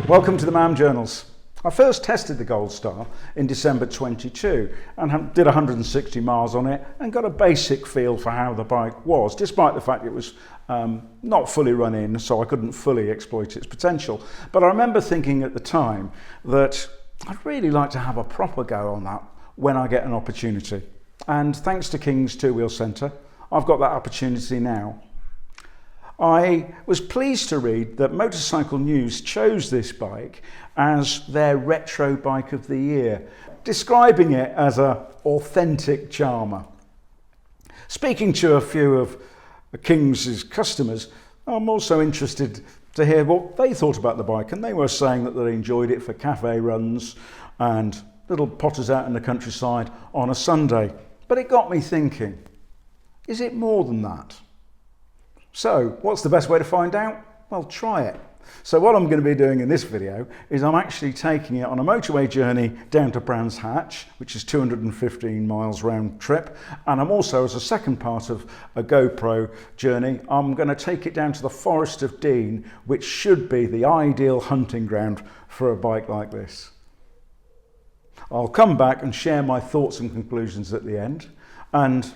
Welcome to the MAM Journals. I first tested the Gold Star in December 22 and did 160 miles on it and got a basic feel for how the bike was, despite the fact it was not fully run in, so I couldn't fully exploit its potential. But I remember thinking at the time that I'd really like to have a proper go on that when I get an opportunity. And thanks to King's Two Wheel Centre, I've got that opportunity now. I was pleased to read that Motorcycle News chose this bike as their retro bike of the year, describing it as an authentic charmer. Speaking to a few of King's customers, I'm also interested to hear what they thought about the bike, and they were saying that they enjoyed it for cafe runs and little potters out in the countryside on a Sunday. But it got me thinking, is it more than that? So what's the best way to find out? Well, try it. So what I'm going to be doing in this video is I'm actually taking it on a motorway journey down to Brands Hatch, which is 215 miles round trip. And I'm also, as a second part of a GoPro journey, I'm going to take it down to the Forest of Dean, which should be the ideal hunting ground for a bike like this. I'll come back and share my thoughts and conclusions at the end. And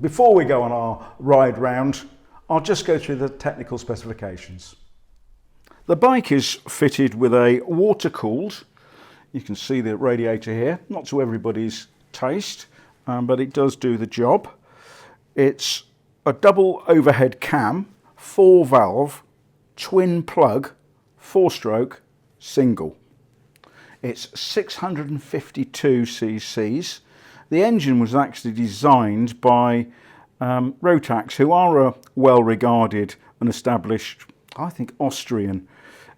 before we go on our ride round, I'll just go through the technical specifications. The bike is fitted with a water-cooled, you can see the radiator here, not to everybody's taste, but it does do the job. It's a double overhead cam, 4-valve, twin plug, 4-stroke, single. It's 652 cc's. The engine was actually designed by Rotax, who are a well-regarded and established, I think, Austrian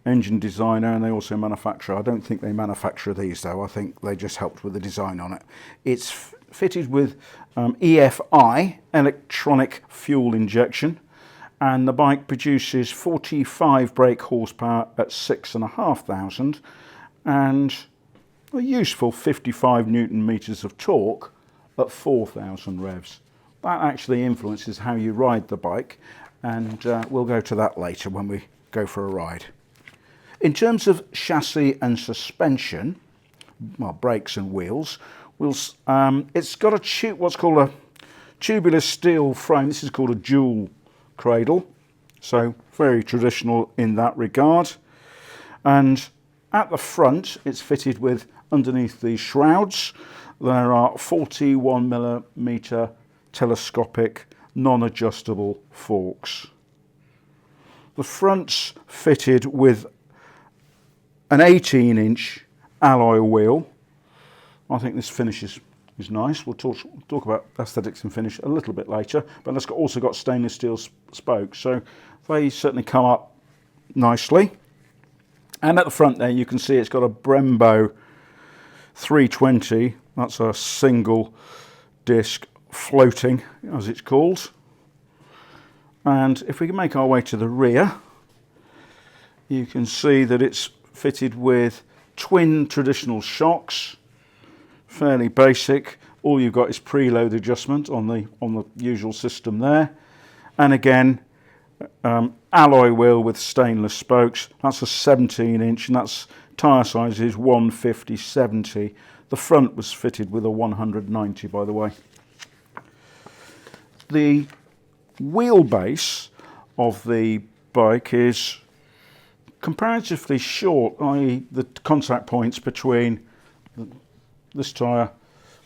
engine designer, and they also manufacture. I don't think they manufacture these though, I think they just helped with the design on it. It's fitted with EFI, electronic fuel injection, and the bike produces 45 brake horsepower at 6,500 and a useful 55 newton meters of torque at 4,000 revs. That actually influences how you ride the bike, and we'll go to that later when we go for a ride. In terms of chassis and suspension, well, brakes and wheels, it's got what's called a tubular steel frame. This is called a dual cradle, so very traditional in that regard. And at the front, it's fitted with, underneath these shrouds, there are 41mm telescopic non-adjustable forks. The front's fitted with an 18-inch alloy wheel. I think this finish is nice. We'll talk about aesthetics and finish a little bit later, but it's also got stainless steel spokes, so they certainly come up nicely. And at the front there you can see it's got a Brembo 320, that's a single disc floating, as it's called. And if we can make our way to the rear, you can see that it's fitted with twin traditional shocks, fairly basic. All you've got is preload adjustment on the usual system there, and again alloy wheel with stainless spokes. That's a 17-inch, and that's tyre size is 150/70. The front was fitted with a 190, by the way. The wheelbase of the bike is comparatively short, i.e. the contact points between this tyre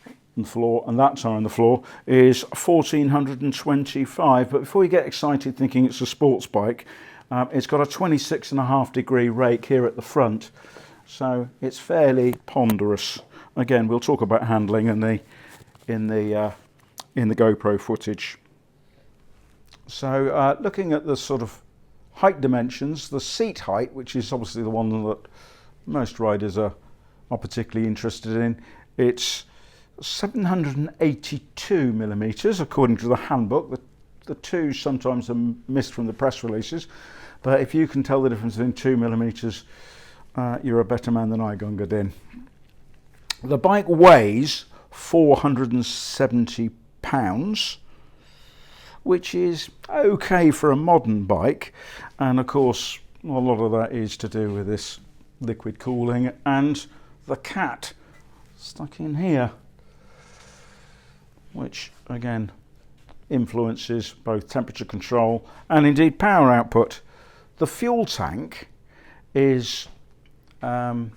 on the floor and that tyre on the floor is 1425. But before you get excited thinking it's a sports bike, it's got a 26.5-degree rake here at the front, so it's fairly ponderous. Again, we'll talk about handling in the GoPro footage. So looking at the sort of height dimensions, the seat height, which is obviously the one that most riders are particularly interested in, it's 782 millimeters according to the handbook. The twos sometimes are missed from the press releases, but if you can tell the difference in 2 millimeters, you're a better man than I, Gunga Din. The bike weighs 470 pounds, which is okay for a modern bike, and of course a lot of that is to do with this liquid cooling, and the cat stuck in here, which again influences both temperature control and indeed power output. The fuel tank is 12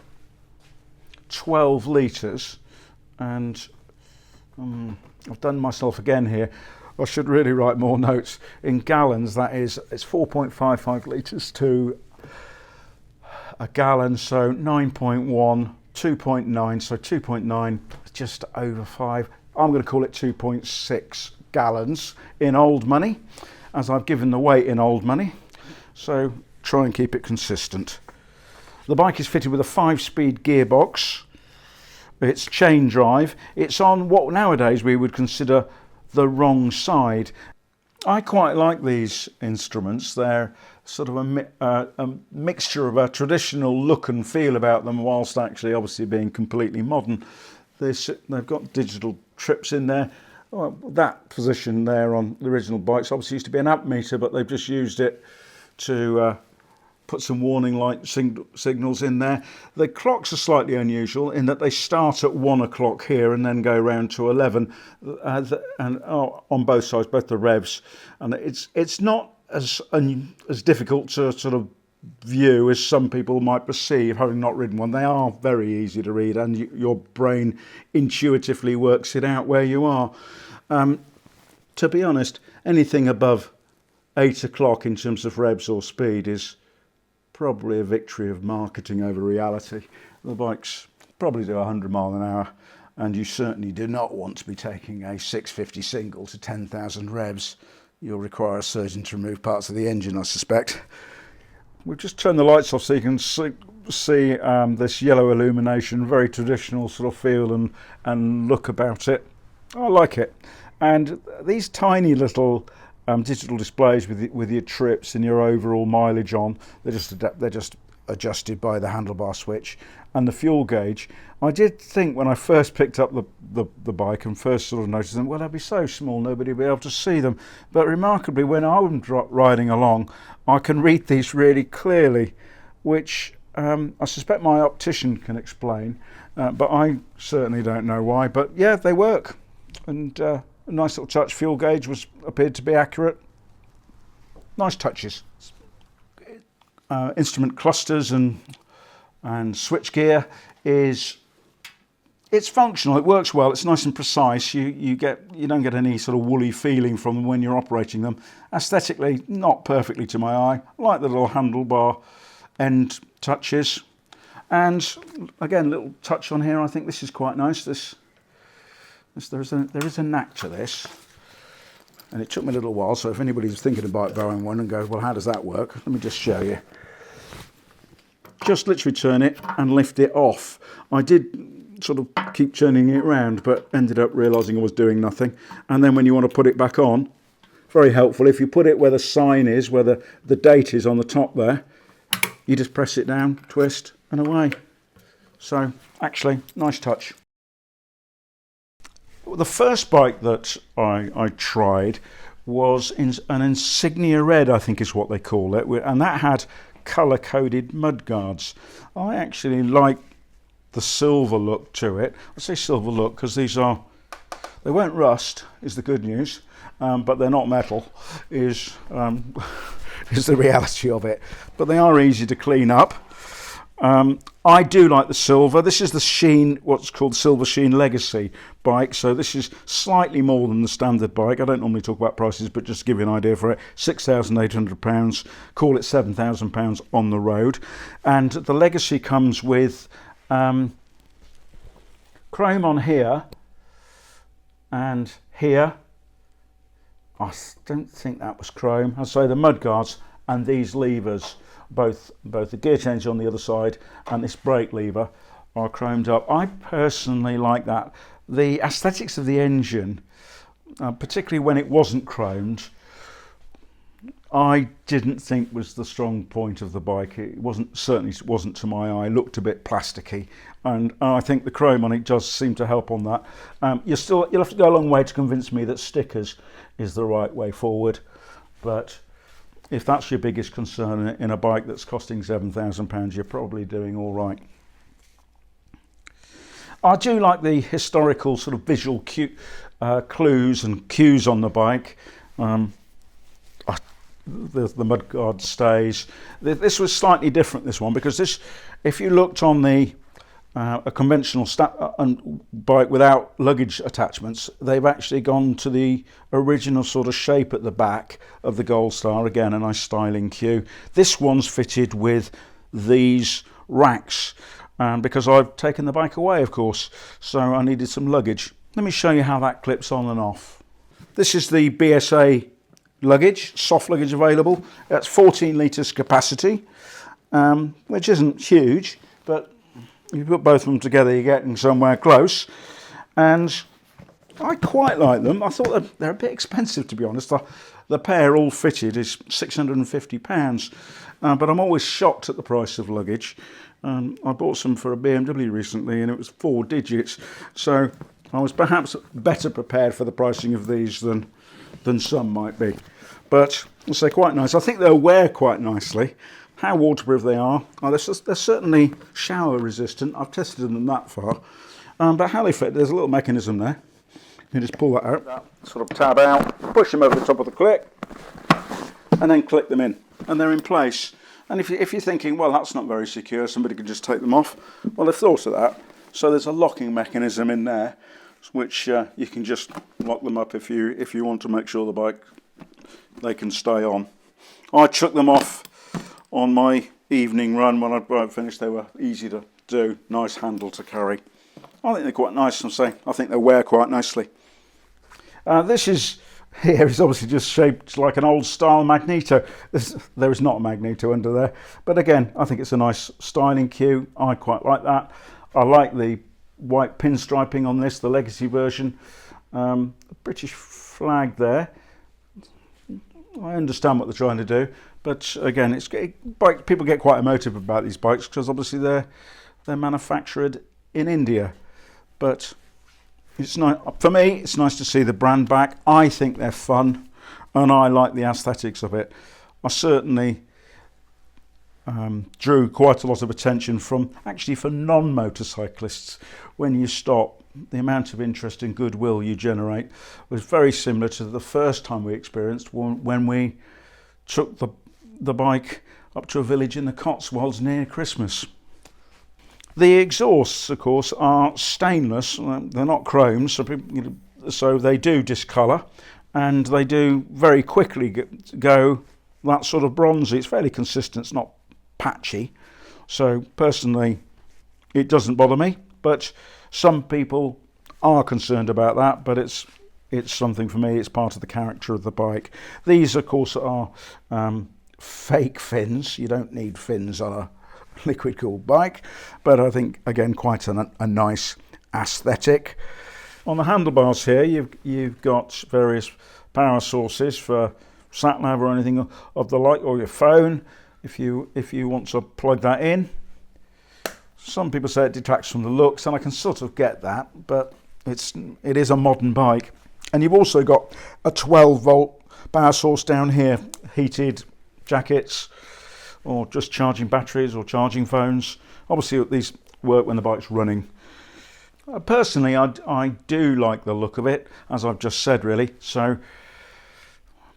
litres, and I've done myself again here. I should really write more notes. In gallons, that is, it's 4.55 litres to a gallon, so 9.1, 2.9, so 2.9, just over 5. I'm going to call it 2.6 gallons in old money, as I've given the weight in old money, so try and keep it consistent. The bike is fitted with a 5-speed gearbox. It's chain drive. It's on what nowadays we would consider the wrong side. I quite like these instruments. They're sort of a mixture of a traditional look and feel about them, whilst actually obviously being completely modern. They've got digital trips in there. Well, that position there on the original bikes obviously used to be an amp meter, but they've just used it to put some warning light signals in there. The clocks are slightly unusual in that they start at 1 o'clock here and then go round to 11, and on both sides, both the revs. And it's not as difficult to sort of view as some people might perceive, having not ridden one. They are very easy to read, and your brain intuitively works it out where you are. To be honest, anything above 8 o'clock in terms of revs or speed is probably a victory of marketing over reality. The bikes probably do 100 miles an hour, and you certainly do not want to be taking a 650 single to 10,000 revs. You'll require a surgeon to remove parts of the engine, I suspect. We'll just turn the lights off so you can see this yellow illumination, very traditional sort of feel and look about it. I like it. And these tiny little digital displays with your trips and your overall mileage on, they're just adjusted by the handlebar switch. And the fuel gauge, I did think when I first picked up the bike and first sort of noticed them, well, they'd be so small nobody would be able to see them. But remarkably, when I'm riding along, I can read these really clearly, which I suspect my optician can explain, but I certainly don't know why. But yeah, they work. And a nice little touch. Fuel gauge appeared to be accurate. Nice touches. Instrument clusters and switch gear it's functional. It works well. It's nice and precise. You don't get any sort of woolly feeling from them when you're operating them. Aesthetically, not perfectly to my eye. I like the little handlebar end touches. And again, little touch on here. I think this is quite nice. There is a knack to this, and it took me a little while, so if anybody's thinking about buying one and goes, well, how does that work? Let me just show you. Just literally turn it and lift it off. I did sort of keep turning it around, but ended up realising I was doing nothing. And then when you want to put it back on, very helpful, if you put it where the sign is, where the date is on the top there, you just press it down, twist, and away. So, actually, nice touch. The first bike that I tried was an Insignia Red, I think is what they call it, and that had colour-coded mudguards. I actually like the silver look to it. I say silver look because they won't rust, is the good news, but they're not metal, is the reality of it. But they are easy to clean up. I do like the silver. This is the Sheen, what's called Silver Sheen Legacy bike. So this is slightly more than the standard bike. I don't normally talk about prices, but just to give you an idea for it, £6,800, call it £7,000 on the road. And the Legacy comes with chrome on here and here. I don't think that was chrome. I'd say the mudguards and these levers, both the gear change on the other side and this brake lever are chromed up. I personally like that. The aesthetics of the engine, particularly when it wasn't chromed, I didn't think was the strong point of the bike. It certainly wasn't to my eye. It looked a bit plasticky, and I think the chrome on it does seem to help on that. You'll have to go a long way to convince me that stickers is the right way forward, but if that's your biggest concern in a bike that's costing £7,000, you're probably doing all right. I do like the historical sort of visual clues and cues on the bike. The mudguard stays. This was slightly different, this one, because this, if you looked on the a conventional bike without luggage attachments, they've actually gone to the original sort of shape at the back of the Gold Star. Again, a nice styling cue. This one's fitted with these racks, because I've taken the bike away, of course, so I needed some luggage. Let me show you how that clips on and off. This is the BSA luggage, soft luggage available. That's 14 litres capacity, which isn't huge, but if you put both of them together, you're getting somewhere close. And I quite like them. I thought they're a bit expensive, to be honest. The pair all fitted is £650, but I'm always shocked at the price of luggage. I bought some for a BMW recently, and it was 4 digits, so I was perhaps better prepared for the pricing of these than some might be. But they're quite nice. I think they'll wear quite nicely. How waterproof they are, they're certainly shower resistant. I've tested them that far. But how they fit, there's a little mechanism there. You just pull that out, that sort of tab out, push them over the top of the clip, and then click them in, and they're in place. And if you're thinking, well, that's not very secure, somebody could just take them off. Well, they've thought of that. So there's a locking mechanism in there, which you can just lock them up if you want to make sure the bike, they can stay on. I took them off on my evening run when I finished. They were easy to do, nice handle to carry. I think they're quite nice, I think they wear quite nicely. This is obviously just shaped like an old style magneto. There is not a magneto under there, but again, I think it's a nice styling cue. I quite like that. I like the white pinstriping on this, the legacy version. British flag there. I understand what they're trying to do, but again, people get quite emotive about these bikes because obviously they're manufactured in India. But it's nice for me. It's nice to see the brand back. I think they're fun, and I like the aesthetics of it. I certainly drew quite a lot of attention from non-motorcyclists. When you stop, the amount of interest and goodwill you generate was very similar to the first time we experienced when we took the bike up to a village in the Cotswolds near Christmas. The exhausts, of course, are stainless. They're not chrome, so they do discolour, and they do very quickly go that sort of bronzy. It's fairly consistent. It's not patchy. So personally, it doesn't bother me. But some people are concerned about that. But it's something for me. It's part of the character of the bike. These, of course, are fake fins. You don't need fins on a liquid cooled bike, but I think again quite a nice aesthetic. On the handlebars here, you've got various power sources for sat nav or anything of the like, or your phone if you want to plug that in. Some people say it detracts from the looks, and I can sort of get that, but it is a modern bike. And you've also got a 12-volt power source down here, heated jackets, or just charging batteries or charging phones. Obviously these work when the bike's running. Personally, I do like the look of it, as I've just said, really. So,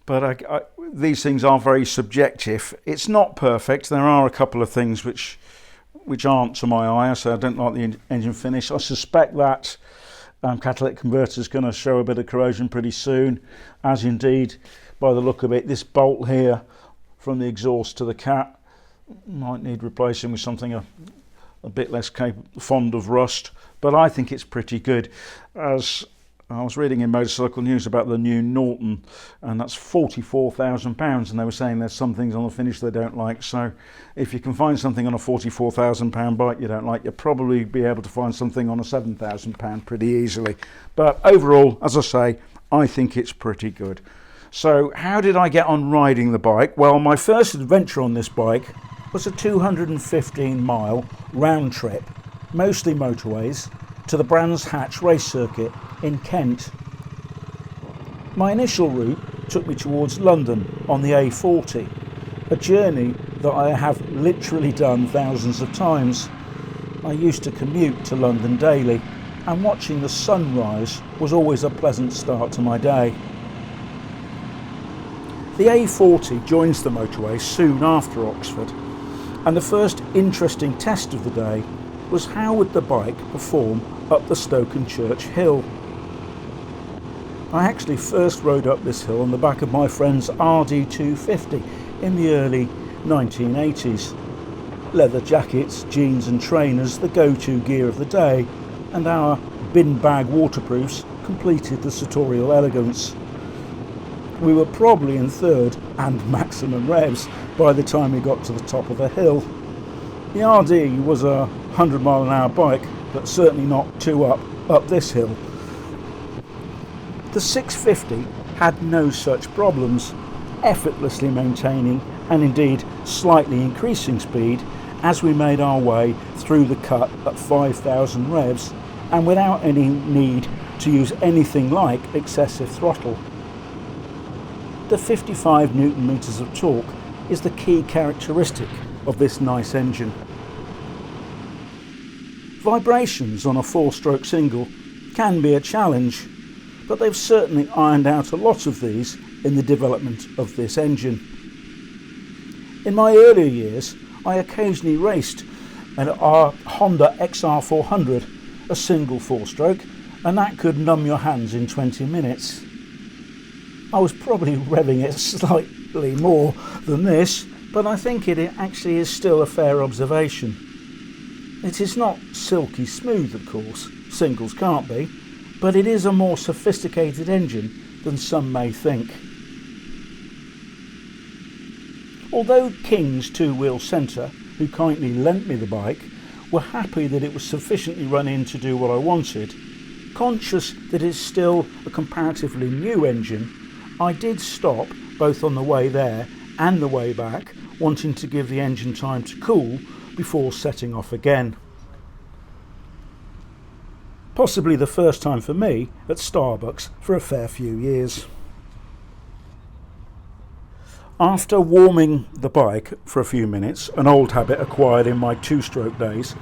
but these things are very subjective. It's not perfect. There are a couple of things which aren't to my eye. So I don't like the engine finish. I suspect that catalytic converter is going to show a bit of corrosion pretty soon, as indeed, by the look of it, this bolt here from the exhaust to the cat might need replacing with something a bit less fond of rust, but I think it's pretty good. As I was reading in Motorcycle News about the new Norton, and that's £44,000, and they were saying there's some things on the finish they don't like. So if you can find something on a £44,000 bike you don't like, you'll probably be able to find something on a £7,000 pretty easily. But overall, as I say, I think it's pretty good. So how did I get on riding the bike? Well, my first adventure on this bike was a 215-mile round trip, mostly motorways, to the Brands Hatch race circuit in Kent. My initial route took me towards London on the A40, a journey that I have literally done thousands of times. I used to commute to London daily, and watching the sunrise was always a pleasant start to my day. The A40 joins the motorway soon after Oxford, and the first interesting test of the day was how would the bike perform up the Stokenchurch hill. I actually first rode up this hill on the back of my friend's RD250 in the early 1980s. Leather jackets, jeans and trainers, the go-to gear of the day, and our bin bag waterproofs completed the sartorial elegance. We were probably in third and maximum revs by the time we got to the top of the hill. The RD was a 100-mile-an-hour bike, but certainly not too up this hill. The 650 had no such problems, effortlessly maintaining and indeed slightly increasing speed as we made our way through the cut at 5,000 revs and without any need to use anything like excessive throttle. The 55 Newton meters of torque is the key characteristic of this nice engine. Vibrations on a 4-stroke single can be a challenge, but they've certainly ironed out a lot of these in the development of this engine. In my earlier years, I occasionally raced our Honda XR400, a single 4-stroke, and that could numb your hands in 20 minutes. I was probably revving it slightly more than this, but I think it actually is still a fair observation. It is not silky smooth, of course, singles can't be, but it is a more sophisticated engine than some may think. Although King's two-wheel centre, who kindly lent me the bike, were happy that it was sufficiently run in to do what I wanted, conscious that it's still a comparatively new engine, I did stop both on the way there and the way back, wanting to give the engine time to cool before setting off again. Possibly the first time for me at Starbucks for a fair few years. After warming the bike for a few minutes, an old habit acquired in my 2-stroke days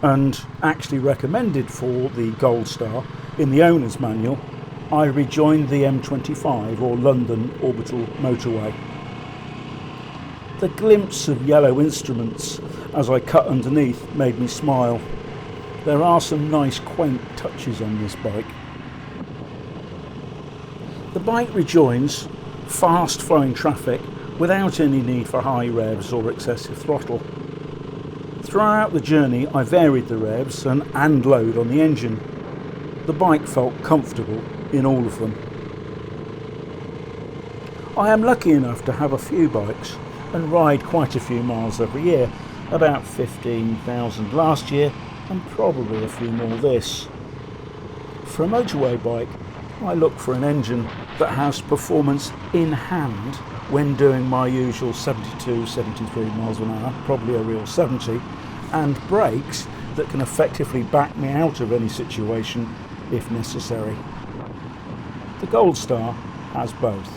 and actually recommended for the Gold Star in the owner's manual, I rejoined the M25 or London Orbital Motorway. The glimpse of yellow instruments as I cut underneath made me smile. There are some nice quaint touches on this bike. The bike rejoins fast flowing traffic without any need for high revs or excessive throttle. Throughout the journey I varied the revs and load on the engine. The bike felt comfortable in all of them. I am lucky enough to have a few bikes and ride quite a few miles every year, about 15,000 last year and probably a few more this. For a motorway bike, I look for an engine that has performance in hand when doing my usual 72, 73 miles an hour, probably a real 70, and brakes that can effectively back me out of any situation if necessary. The Gold Star has both.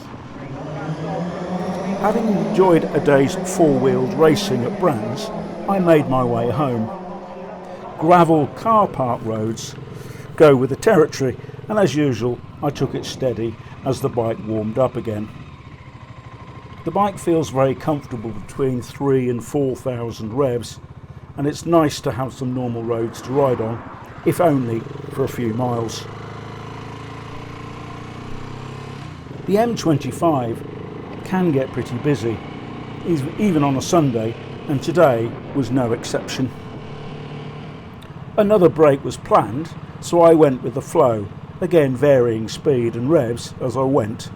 Having enjoyed a day's four-wheeled racing at Brands, I made my way home. Gravel car park roads go with the territory, and as usual I took it steady as the bike warmed up again. The bike feels very comfortable between 3,000 and 4,000 revs, and it's nice to have some normal roads to ride on, if only for a few miles. The M25 can get pretty busy, even on a Sunday, and today was no exception. Another break was planned, so I went with the flow, again varying speed and revs as I went.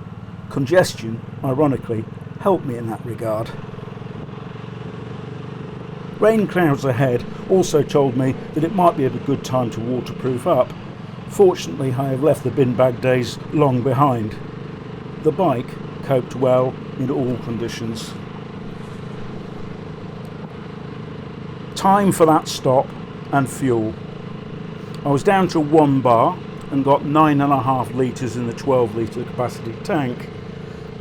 Congestion, ironically, helped me in that regard. Rain clouds ahead also told me that it might be a good time to waterproof up. Fortunately, I have left the bin bag days long behind. The bike coped well in all conditions. Time for that stop and fuel. I was down to 1 bar and got 9.5 litres in the 12 litre capacity tank.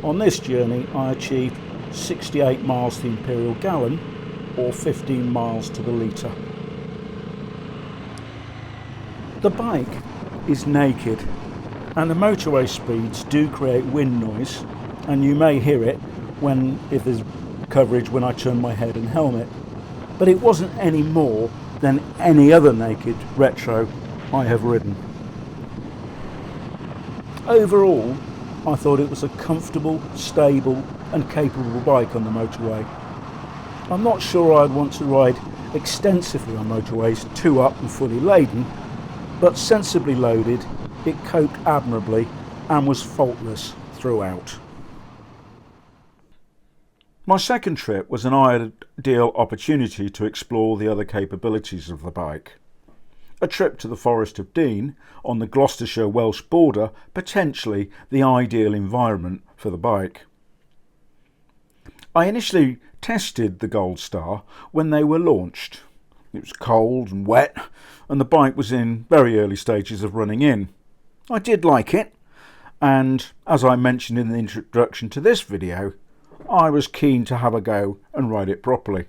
On this journey I achieved 68 miles to the imperial gallon, or 15 miles to the litre. The bike is naked, and the motorway speeds do create wind noise, and you may hear it if there's coverage when I turn my head and helmet, but it wasn't any more than any other naked retro I have ridden. Overall, I thought it was a comfortable, stable and capable bike on the motorway. I'm not sure I'd want to ride extensively on motorways too up and fully laden, but sensibly loaded, it coped admirably and was faultless throughout. My second trip was an ideal opportunity to explore the other capabilities of the bike. A trip to the Forest of Dean on the Gloucestershire-Welsh border, potentially the ideal environment for the bike. I initially tested the Gold Star when they were launched. It was cold and wet, and the bike was in very early stages of running in. I did like it, and as I mentioned in the introduction to this video, I was keen to have a go and ride it properly.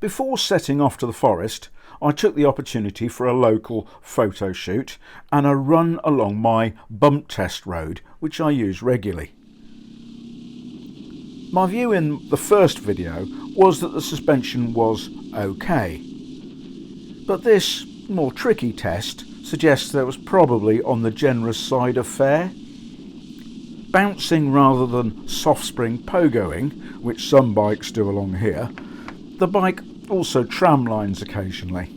Before setting off to the forest, I took the opportunity for a local photo shoot and a run along my bump test road, which I use regularly. My view in the first video was that the suspension was okay, but this more tricky test suggests that it was probably on the generous side of fair. Bouncing rather than soft spring pogoing, which some bikes do along here, the bike also tramlines occasionally.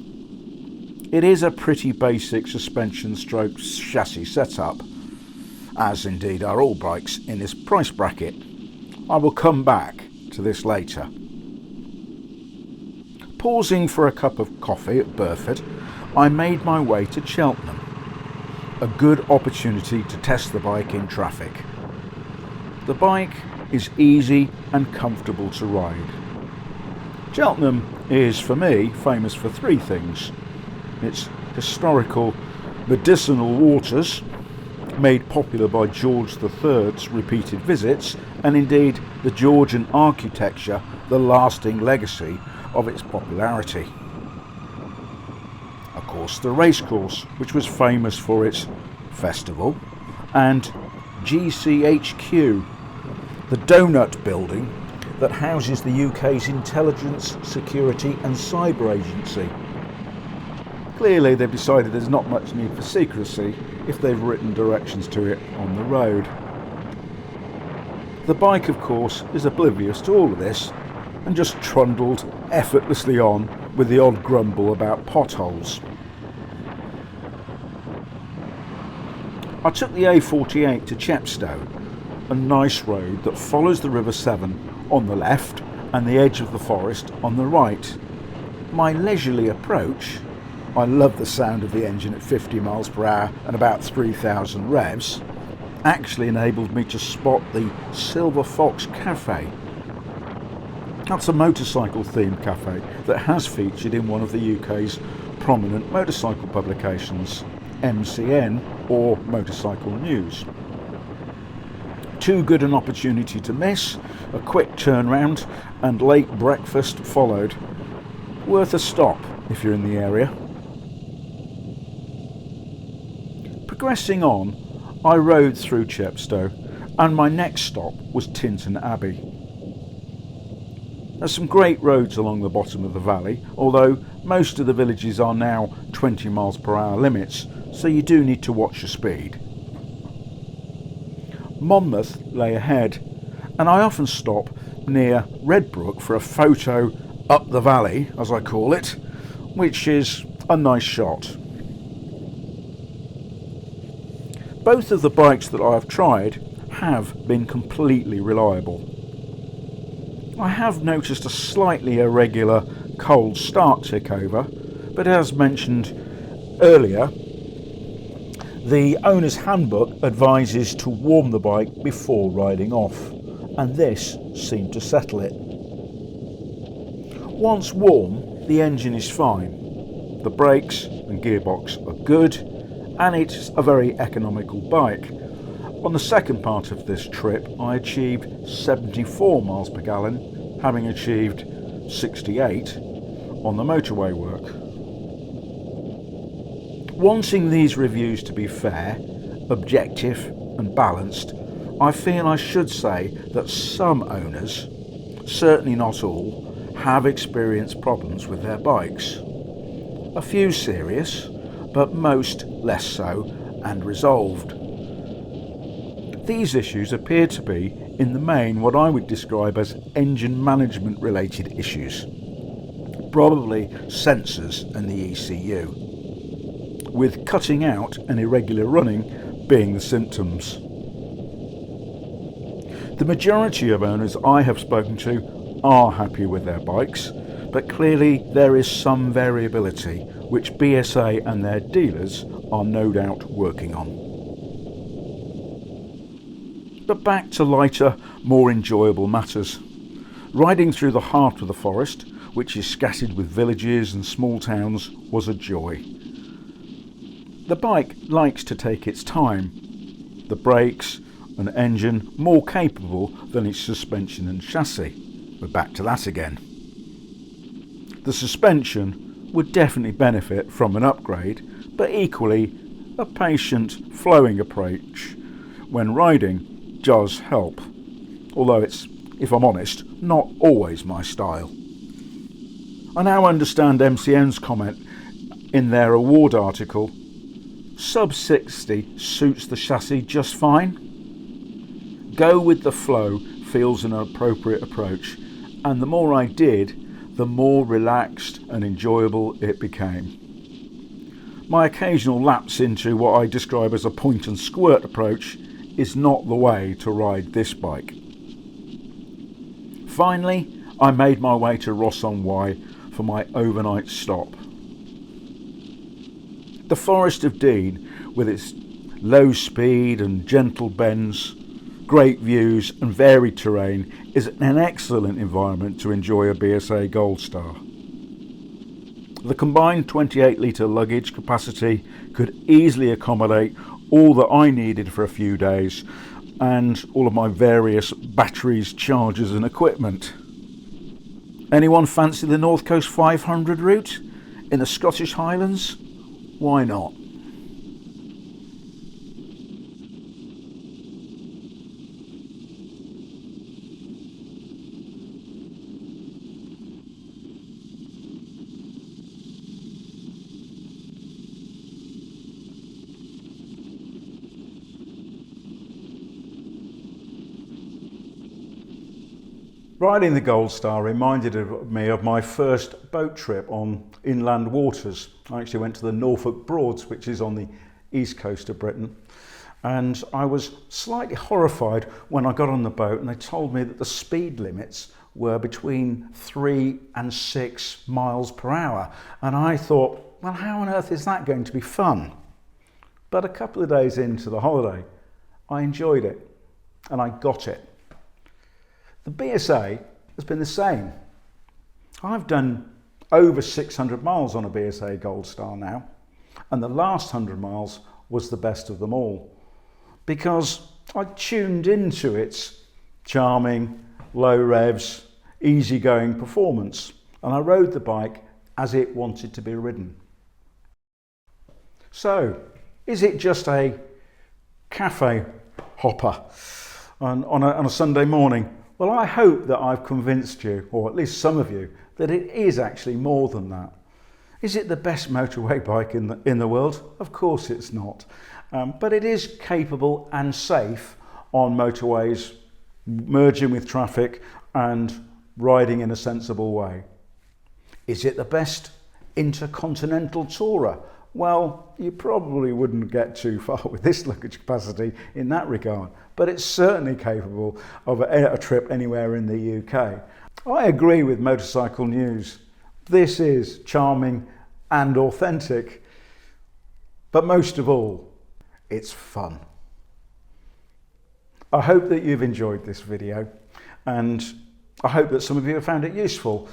It is a pretty basic suspension stroke chassis setup, as indeed are all bikes in this price bracket. I will come back to this later. Pausing for a cup of coffee at Burford, I made my way to Cheltenham. A good opportunity to test the bike in traffic. The bike is easy and comfortable to ride. Cheltenham is, for me, famous for three things. Its historical medicinal waters, made popular by George III's repeated visits, and indeed the Georgian architecture, the lasting legacy of its popularity. Of course, the racecourse, which was famous for its festival, and GCHQ, the donut building that houses the UK's Intelligence, Security and Cyber Agency. Clearly they've decided there's not much need for secrecy if they've written directions to it on the road. The bike, of course, is oblivious to all of this and just trundled effortlessly on with the odd grumble about potholes. I took the A48 to Chepstow, a nice road that follows the River Severn on the left and the edge of the forest on the right. My leisurely approach, I love the sound of the engine at 50 miles per hour and about 3,000 revs, actually enabled me to spot the Silver Fox Cafe. That's a motorcycle themed cafe that has featured in one of the UK's prominent motorcycle publications, MCN or Motorcycle News. Too good an opportunity to miss, a quick turnaround and late breakfast followed. Worth a stop if you're in the area. Progressing on, I rode through Chepstow and my next stop was Tintern Abbey. There's some great roads along the bottom of the valley, although most of the villages are now 20 miles per hour limits, so you do need to watch your speed. Monmouth lay ahead, and I often stop near Redbrook for a photo up the valley, as I call it, which is a nice shot. Both of the bikes that I have tried have been completely reliable. I have noticed a slightly irregular cold start tick over, but as mentioned earlier, the owner's handbook advises to warm the bike before riding off, and this seemed to settle it. Once warm, the engine is fine. The brakes and gearbox are good, and it's a very economical bike. On the second part of this trip, I achieved 74 miles per gallon, having achieved 68 on the motorway work. Wanting these reviews to be fair, objective and balanced, I feel I should say that some owners, certainly not all, have experienced problems with their bikes. A few serious, but most less so and resolved. These issues appear to be, in the main, what I would describe as engine management related issues. Probably sensors and the ECU, with cutting out and irregular running being the symptoms. The majority of owners I have spoken to are happy with their bikes, but clearly there is some variability which BSA and their dealers are no doubt working on. But back to lighter, more enjoyable matters. Riding through the heart of the forest, which is scattered with villages and small towns, was a joy. The bike likes to take its time. The brakes and engine more capable than its suspension and chassis. We're back to that again. The suspension would definitely benefit from an upgrade, but equally a patient, flowing approach when riding does help, although it's, if I'm honest, not always my style. I now understand MCN's comment in their award article, sub 60 suits the chassis just fine. Go with the flow feels an appropriate approach, and the more I did, the more relaxed and enjoyable it became. My occasional lapse into what I describe as a point and squirt approach is not the way to ride this bike. Finally, I made my way to Ross-on-Wye for my overnight stop. The Forest of Dean, with its low speed and gentle bends, great views and varied terrain, is an excellent environment to enjoy a BSA Gold Star. The combined 28 litre luggage capacity could easily accommodate all that I needed for a few days and all of my various batteries, chargers and equipment. Anyone fancy the North Coast 500 route in the Scottish Highlands? Why not? Riding the Gold Star reminded me of my first boat trip on inland waters. I actually went to the Norfolk Broads, which is on the east coast of Britain, and I was slightly horrified when I got on the boat and they told me that the speed limits were between 3 and 6 miles per hour, and I thought, well, how on earth is that going to be fun? But a couple of days into the holiday, I enjoyed it and I got it. The BSA has been the same. I've done over 600 miles on a BSA Gold Star now, and the last 100 miles was the best of them all because I tuned into its charming, low revs, easygoing performance, and I rode the bike as it wanted to be ridden. So, is it just a cafe hopper on a Sunday morning? Well, I hope that I've convinced you, or at least some of you, that it is actually more than that. Is it the best motorway bike in the world? Of course it's not. But it is capable and safe on motorways, merging with traffic and riding in a sensible way. Is it the best intercontinental tourer? Well, you probably wouldn't get too far with this luggage capacity in that regard, but it's certainly capable of a trip anywhere in the UK. I agree with Motorcycle News. This is charming and authentic, but most of all, it's fun. I hope that you've enjoyed this video, and I hope that some of you have found it useful.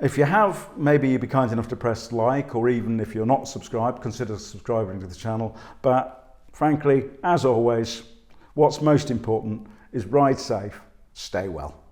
If you have, maybe you'd be kind enough to press like, or even if you're not subscribed, consider subscribing to the channel. But frankly, as always, What's most important is ride safe, stay well.